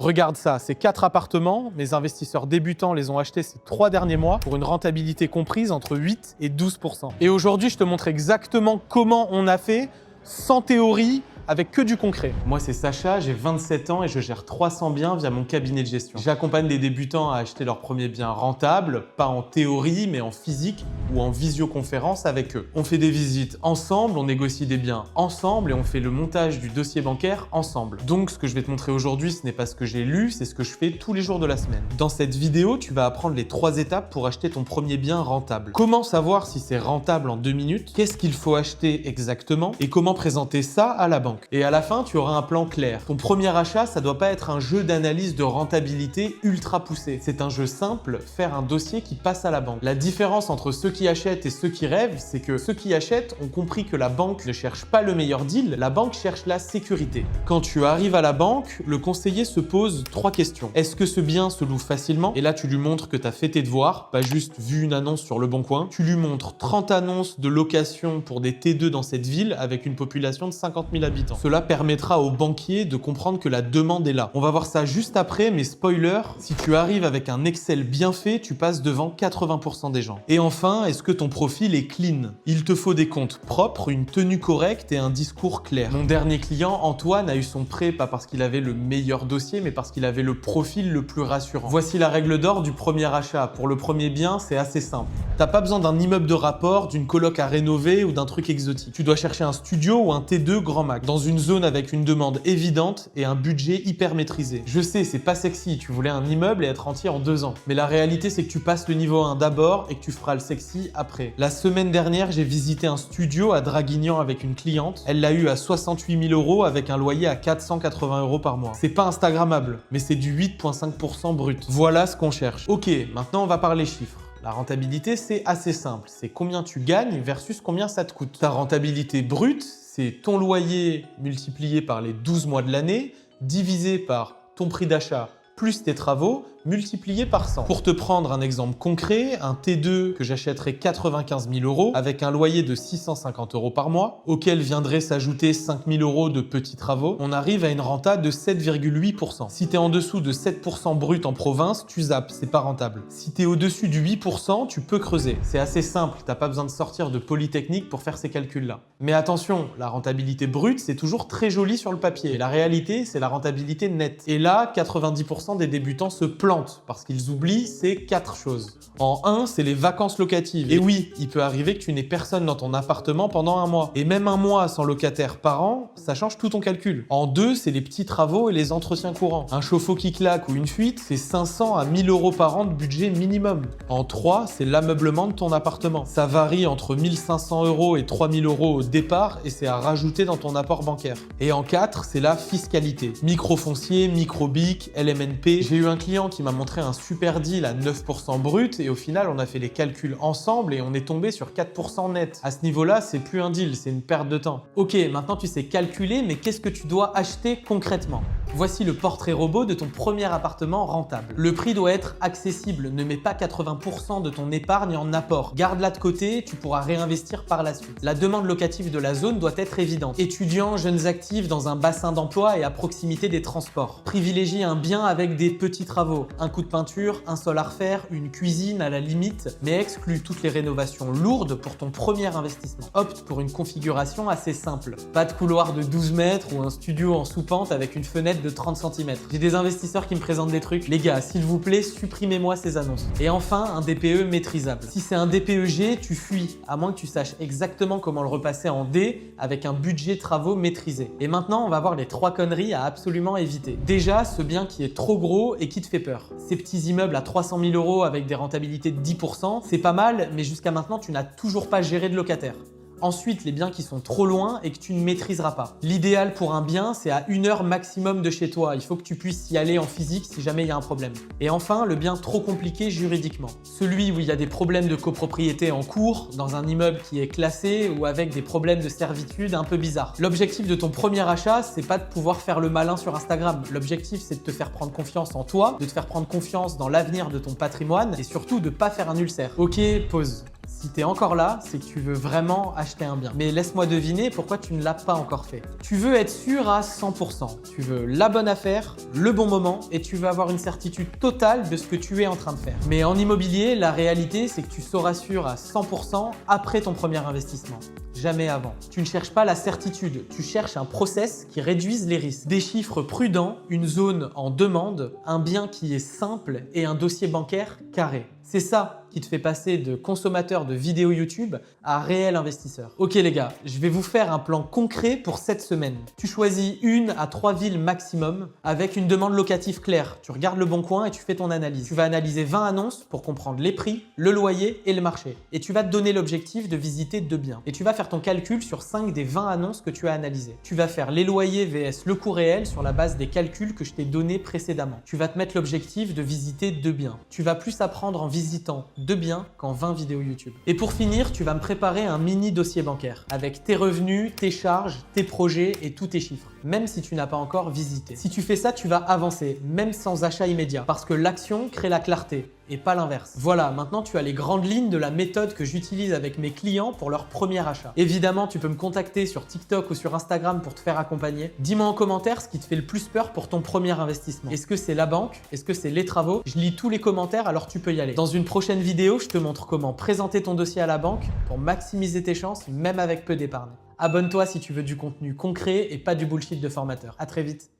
Regarde ça, ces 4 appartements, mes investisseurs débutants les ont achetés ces 3 derniers mois pour une rentabilité comprise entre 8 et 12%. Et aujourd'hui, je te montre exactement comment on a fait, sans théorie, avec que du concret. Moi, c'est Sacha, j'ai 27 ans et je gère 300 biens via mon cabinet de gestion. J'accompagne des débutants à acheter leur premier bien rentable, pas en théorie, mais en physique ou en visioconférence avec eux. On fait des visites ensemble, on négocie des biens ensemble et on fait le montage du dossier bancaire ensemble. Donc, ce que je vais te montrer aujourd'hui, ce n'est pas ce que j'ai lu, c'est ce que je fais tous les jours de la semaine. Dans cette vidéo, tu vas apprendre les 3 étapes pour acheter ton premier bien rentable. Comment savoir si c'est rentable en 2 minutes? Qu'est-ce qu'il faut acheter exactement? Et comment présenter ça à la banque? Et à la fin, tu auras un plan clair. Ton premier achat, ça doit pas être un jeu d'analyse de rentabilité ultra poussé. C'est un jeu simple, faire un dossier qui passe à la banque. La différence entre ceux qui achètent et ceux qui rêvent, c'est que ceux qui achètent ont compris que la banque ne cherche pas le meilleur deal, la banque cherche la sécurité. Quand tu arrives à la banque, le conseiller se pose 3 questions. Est-ce que ce bien se loue facilement? Et là, tu lui montres que tu as fait tes devoirs, pas juste vu une annonce sur Le Bon Coin. Tu lui montres 30 annonces de location pour des T2 dans cette ville avec une population de 50 000 habitants. Cela permettra aux banquiers de comprendre que la demande est là. On va voir ça juste après, mais spoiler, si tu arrives avec un Excel bien fait, tu passes devant 80% des gens. Et enfin, est-ce que ton profil est clean? Il te faut des comptes propres, une tenue correcte et un discours clair. Mon dernier client, Antoine, a eu son prêt pas parce qu'il avait le meilleur dossier, mais parce qu'il avait le profil le plus rassurant. Voici la règle d'or du premier achat. Pour le premier bien, c'est assez simple. T'as pas besoin d'un immeuble de rapport, d'une coloc à rénover ou d'un truc exotique. Tu dois chercher un studio ou un T2 grand max, dans une zone avec une demande évidente et un budget hyper maîtrisé. Je sais, c'est pas sexy, tu voulais un immeuble et être entier en 2 ans. Mais la réalité, c'est que tu passes le niveau 1 d'abord et que tu feras le sexy après. La semaine dernière, j'ai visité un studio à Draguignan avec une cliente. Elle l'a eu à 68 000 € avec un loyer à 480 € par mois. C'est pas instagrammable, mais c'est du 8,5% brut. Voilà ce qu'on cherche. Ok, maintenant on va parler chiffres. La rentabilité, c'est assez simple. C'est combien tu gagnes versus combien ça te coûte. Ta rentabilité brute, c'est ton loyer multiplié par les 12 mois de l'année, divisé par ton prix d'achat plus tes travaux, multiplié par 100. Pour te prendre un exemple concret, un T2 que j'achèterais 95 000 € avec un loyer de 650 € par mois, auquel viendrait s'ajouter 5 000 € de petits travaux, on arrive à une renta de 7,8%. Si tu es en dessous de 7% brut en province, tu zappes, c'est pas rentable. Si tu es au-dessus du 8%, tu peux creuser. C'est assez simple, t'as pas besoin de sortir de Polytechnique pour faire ces calculs-là. Mais attention, la rentabilité brute, c'est toujours très joli sur le papier. Et la réalité, c'est la rentabilité nette. Et là, 90% des débutants se plantent parce qu'ils oublient ces 4 choses. En 1, c'est les vacances locatives. Et oui, il peut arriver que tu n'aies personne dans ton appartement pendant 1 mois. Et même 1 mois sans locataire par an, ça change tout ton calcul. En 2, c'est les petits travaux et les entretiens courants. Un chauffe-eau qui claque ou une fuite, c'est 500 à 1000 € par an de budget minimum. En 3, c'est l'ameublement de ton appartement. Ça varie entre 1500 € et 3000 € au départ et c'est à rajouter dans ton apport bancaire. Et en 4, c'est la fiscalité. Microfoncier, microbic, LMNP. J'ai eu un client qui m'a montré un super deal à 9% brut et au final, on a fait les calculs ensemble et on est tombé sur 4% net. À ce niveau-là, c'est plus un deal, c'est une perte de temps. Ok, maintenant tu sais calculer, mais qu'est-ce que tu dois acheter concrètement? Voici le portrait robot de ton premier appartement rentable. Le prix doit être accessible, ne mets pas 80% de ton épargne en apport. Garde-la de côté, tu pourras réinvestir par la suite. La demande locative de la zone doit être évidente. Étudiants, jeunes actifs dans un bassin d'emploi et à proximité des transports. Privilégie un bien avec des petits travaux. Un coup de peinture, un sol à refaire, une cuisine à la limite, mais exclue toutes les rénovations lourdes pour ton premier investissement. Opte pour une configuration assez simple. Pas de couloir de 12 mètres ou un studio en sous-pente avec une fenêtre de 30 cm. J'ai des investisseurs qui me présentent des trucs. Les gars, s'il vous plaît, supprimez-moi ces annonces. Et enfin, un DPE maîtrisable. Si c'est un DPEG, tu fuis, à moins que tu saches exactement comment le repasser en D avec un budget travaux maîtrisé. Et maintenant, on va voir les 3 conneries à absolument éviter. Déjà, ce bien qui est trop gros et qui te fait peur. Ces petits immeubles à 300 000 € avec des rentabilités de 10%, c'est pas mal, mais jusqu'à maintenant, tu n'as toujours pas géré de locataire. Ensuite, les biens qui sont trop loin et que tu ne maîtriseras pas. L'idéal pour un bien, c'est à 1 heure maximum de chez toi. Il faut que tu puisses y aller en physique si jamais il y a un problème. Et enfin, le bien trop compliqué juridiquement. Celui où il y a des problèmes de copropriété en cours, dans un immeuble qui est classé ou avec des problèmes de servitude un peu bizarres. L'objectif de ton premier achat, c'est pas de pouvoir faire le malin sur Instagram. L'objectif, c'est de te faire prendre confiance en toi, de te faire prendre confiance dans l'avenir de ton patrimoine et surtout de pas faire un ulcère. Ok, pause. Si tu es encore là, c'est que tu veux vraiment acheter un bien. Mais laisse-moi deviner pourquoi tu ne l'as pas encore fait. Tu veux être sûr à 100%. Tu veux la bonne affaire, le bon moment et tu veux avoir une certitude totale de ce que tu es en train de faire. Mais en immobilier, la réalité, c'est que tu seras sûr à 100% après ton premier investissement. Jamais avant. Tu ne cherches pas la certitude, tu cherches un process qui réduise les risques. Des chiffres prudents, une zone en demande, un bien qui est simple et un dossier bancaire carré. C'est ça qui te fait passer de consommateur de vidéos YouTube à réel investisseur. Ok les gars, je vais vous faire un plan concret pour cette semaine. Tu choisis 1 à 3 villes maximum avec une demande locative claire. Tu regardes Le Bon Coin et tu fais ton analyse. Tu vas analyser 20 annonces pour comprendre les prix, le loyer et le marché. Et tu vas te donner l'objectif de visiter 2 biens. Et tu vas faire ton calcul sur 5 des 20 annonces que tu as analysées. Tu vas faire les loyers vs le coût réel sur la base des calculs que je t'ai donnés précédemment. Tu vas te mettre l'objectif de visiter 2 biens. Tu vas plus apprendre en visitant 2 biens qu'en 20 vidéos YouTube. Et pour finir, tu vas me préparer un mini dossier bancaire avec tes revenus, tes charges, tes projets et tous tes chiffres, même si tu n'as pas encore visité. Si tu fais ça, tu vas avancer, même sans achat immédiat, parce que l'action crée la clarté et pas l'inverse. Voilà, maintenant tu as les grandes lignes de la méthode que j'utilise avec mes clients pour leur premier achat. Évidemment, tu peux me contacter sur TikTok ou sur Instagram pour te faire accompagner. Dis-moi en commentaire ce qui te fait le plus peur pour ton premier investissement. Est-ce que c'est la banque? Est-ce que c'est les travaux? Je lis tous les commentaires, alors tu peux y aller. Dans une prochaine vidéo, je te montre comment présenter ton dossier à la banque pour maximiser tes chances, même avec peu d'épargne. Abonne-toi si tu veux du contenu concret et pas du bullshit de formateur. À très vite.